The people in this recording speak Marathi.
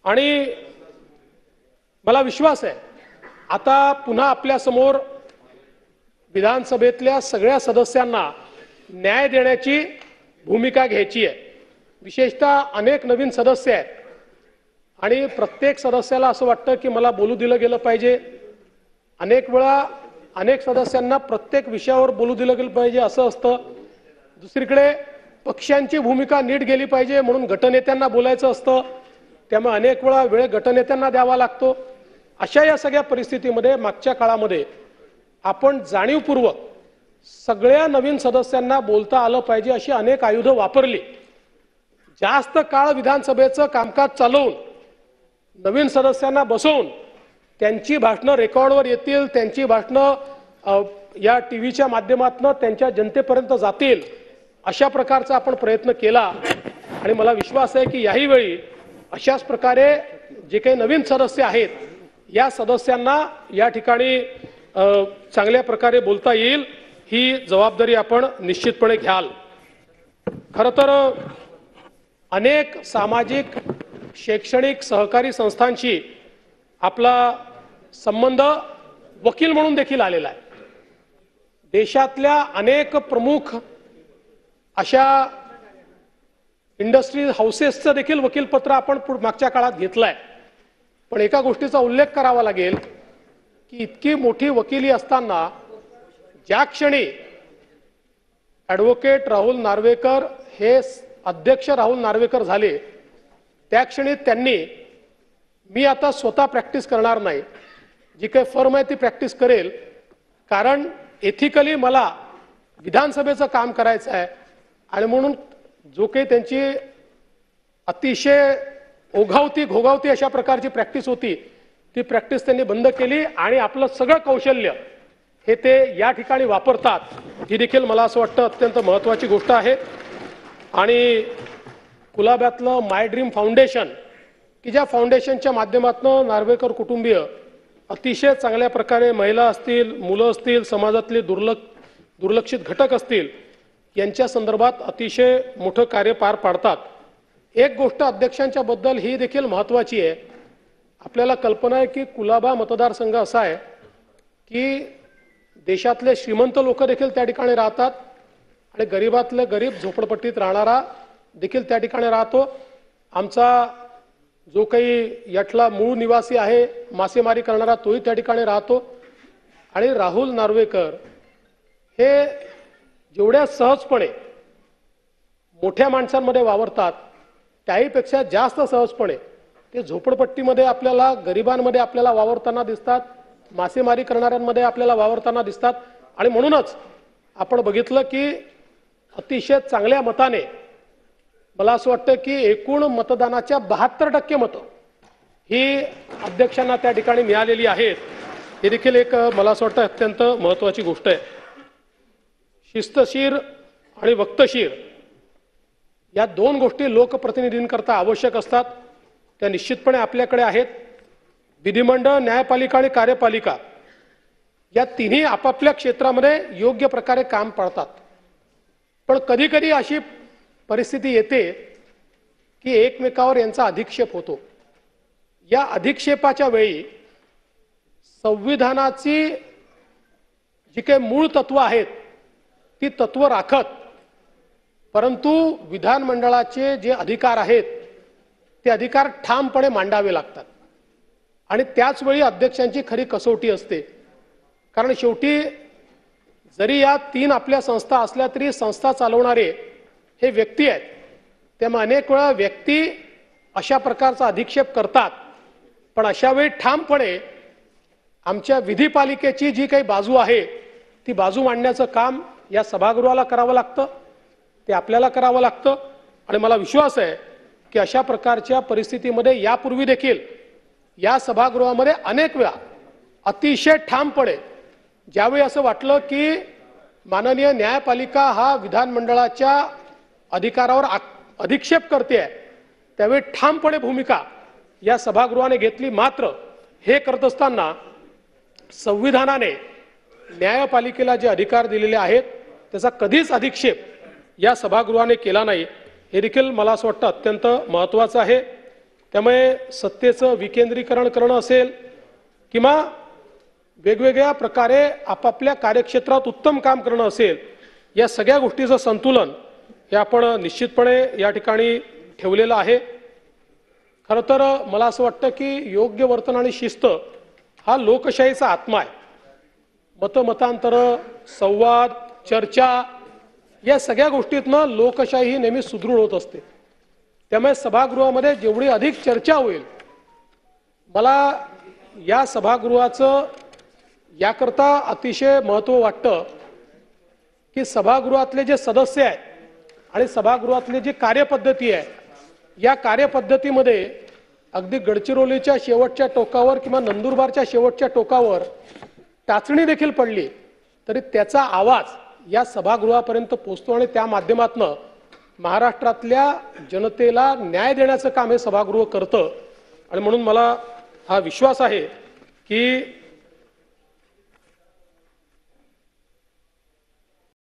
आणि मला विश्वास आहे आता पुन्हा आपल्या समोर विधानसभेतल्या सगळ्या सदस्यांना न्याय देण्याची भूमिका घ्यायची आहे। विशेषतः अनेक नवीन सदस्य आहेत आणि प्रत्येक सदस्याला असं वाटतं की मला बोलू दिलं गेलं पाहिजे। अनेक वेळा अनेक सदस्यांना प्रत्येक विषयावर बोलू दिलं गेलं पाहिजे असं असतं। दुसरीकडे पक्षांची भूमिका नीट गेली पाहिजे म्हणून गटनेत्यांना बोलायचं असतं, त्यामुळे अनेक वेळा वेळ गटनेत्यांना द्यावा लागतो। अशा या सगळ्या परिस्थितीमध्ये मागच्या काळामध्ये आपण जाणीवपूर्वक सगळ्या नवीन सदस्यांना बोलता आलं पाहिजे अशी अनेक आयुधं वापरली। जास्त काळ विधानसभेचं कामकाज चालवून नवीन सदस्यांना बसवून त्यांची भाषणं रेकॉर्डवर येतील, त्यांची भाषणं या टीव्हीच्या माध्यमातून त्यांच्या जनतेपर्यंत जातील अशा प्रकारचा आपण प्रयत्न केला आणि मला विश्वास आहे की याही वेळी अशाच प्रकारे जे काही नवीन सदस्य आहेत या सदस्यांना या ठिकाणी चांगल्या प्रकारे बोलता येईल ही जबाबदारी आपण निश्चितपणे घ्याल। खरं तर अनेक सामाजिक शैक्षणिक सहकारी संस्थांशी आपला संबंध वकील म्हणून देखील आलेला आहे। देशातल्या अनेक प्रमुख अशा इंडस्ट्री हाऊसेसचं देखील वकीलपत्र आपण मागच्या काळात घेतलंय। पण एका गोष्टीचा उल्लेख करावा लागेल की इतकी मोठी वकिली असताना ज्या क्षणी ॲडव्होकेट राहुल नार्वेकर हे अध्यक्ष राहुल नार्वेकर झाले त्या क्षणी त्यांनी मी आता स्वतः प्रॅक्टिस करणार नाही, जी काही फर्म आहे ती प्रॅक्टिस करेल, कारण एथिकली मला विधानसभेचं काम करायचं आहे आणि म्हणून जो काही त्यांची अतिशय ओघावती घोगावती अशा प्रकारची प्रॅक्टिस होती ती प्रॅक्टिस त्यांनी बंद केली आणि आपलं सगळं कौशल्य हे ते या ठिकाणी वापरतात, ही देखील मला असं वाटतं अत्यंत महत्त्वाची गोष्ट आहे। आणि कुलाब्यातलं माय ड्रीम फाउंडेशन की ज्या फाउंडेशनच्या माध्यमातून नार्वेकर कुटुंबीय अतिशय चांगल्या प्रकारे महिला असतील, मुलं असतील, समाजातले दुर्लक्षित घटक असतील यांच्या संदर्भात अतिशय मोठं कार्य पार पाडतात। एक गोष्ट अध्यक्षांच्या बद्दल ही देखील महत्त्वाची आहे। आपल्याला कल्पना आहे की कुलाबा मतदारसंघ असा आहे की देशातले श्रीमंत लोक देखील त्या ठिकाणी राहतात आणि गरीबातले गरीब झोपडपट्टीत राहणारा देखील त्या ठिकाणी राहतो। आमचा जो काही यातला मूळ निवासी आहे मासेमारी करणारा तोही त्या ठिकाणी राहतो आणि राहुल नार्वेकर हे जेवढ्या सहजपणे मोठ्या माणसांमध्ये वावरतात त्याहीपेक्षा जास्त सहजपणे ते झोपडपट्टीमध्ये आपल्याला गरिबांमध्ये आपल्याला वावरताना दिसतात, मासेमारी करणाऱ्यांमध्ये आपल्याला वावरताना दिसतात आणि म्हणूनच आपण बघितलं की अतिशय चांगल्या मताने मला असं वाटतं की एकूण मतदानाच्या 72% मतं ही अध्यक्षांना त्या ठिकाणी मिळालेली आहेत। हे देखील एक मला असं वाटतं अत्यंत महत्त्वाची गोष्ट आहे। शिस्तशीर आणि वक्तशीर या दोन गोष्टी लोकप्रतिनिधींकरता आवश्यक असतात, त्या निश्चितपणे आपल्याकडे आहेत। विधिमंडळ, न्यायपालिका आणि कार्यपालिका या तिन्ही आपापल्या क्षेत्रामध्ये योग्य प्रकारे काम पाडतात, पण कधी कधी अशी परिस्थिती येते की एकमेकावर यांचा अधिक्षेप होतो। या अधिक्षेपाच्या वेळी संविधानाची जी काही मूळ तत्व आहेत ती तत्व राखत परंतु विधानमंडळाचे जे अधिकार आहेत ते अधिकार ठामपणे मांडावे लागतात आणि त्याच वेळी अध्यक्षांची खरी कसोटी असते। कारण शेवटी जरी या तीन आपल्या संस्था असल्या तरी संस्था चालवणारे हे व्यक्ती आहेत, त्यामुळे अनेक वेळा व्यक्ती अशा प्रकारचा अधिक्षेप करतात, पण अशा वेळी ठामपणे आमच्या विधिपालिकेची जी काही बाजू आहे ती बाजू मांडण्याचं काम या सभागृहाला करावं लागतं, ते आपल्याला करावं लागतं। आणि मला विश्वास आहे की अशा प्रकारच्या परिस्थितीमध्ये यापूर्वी देखील या सभागृहामध्ये अनेक वेळा अतिशय ठामपणे ज्यावेळी असं वाटलं की माननीय न्यायपालिका हा विधानमंडळाच्या अधिकारावर अधिक्षेप करते आहे त्यावेळी ठामपणे भूमिका या सभागृहाने घेतली। मात्र हे करत असताना संविधानाने न्यायपालिकेला जे अधिकार दिलेले आहेत त्याचा कधीच अधिक्षेप या सभागृहाने केला नाही, हे देखील मला असं वाटतं अत्यंत महत्त्वाचं आहे। त्यामुळे सत्तेचं विकेंद्रीकरण करणं असेल किंवा वेगवेगळ्या प्रकारे आपापल्या कार्यक्षेत्रात उत्तम काम करणं असेल, या सगळ्या गोष्टीचं संतुलन हे आपण निश्चितपणे या ठिकाणी ठेवलेलं आहे. खरं तर मला असं वाटतं की योग्य वर्तन आणि शिस्त हा लोकशाहीचा आत्मा आहे. मतमतांतर, संवाद, चर्चा या सगळ्या गोष्टीतनं लोकशाही ही नेहमी सुदृढ होत असते. त्यामुळे सभागृहामध्ये जेवढी अधिक चर्चा होईल, मला या सभागृहाचं याकरता अतिशय महत्त्व वाटतं की सभागृहातले जे सदस्य आहेत आणि सभागृहातली जी कार्यपद्धती आहे, या कार्यपद्धतीमध्ये अगदी गडचिरोलीच्या शेवटच्या टोकावर किंवा नंदुरबारच्या शेवटच्या टोकावर टाचणी देखील पडली तरी त्याचा आवाज या सभागृहापर्यंत पोहोचतो आणि त्या माध्यमातून महाराष्ट्रातल्या जनतेला न्याय देण्याचं काम हे सभागृह करतं. आणि म्हणून मला हा विश्वास आहे की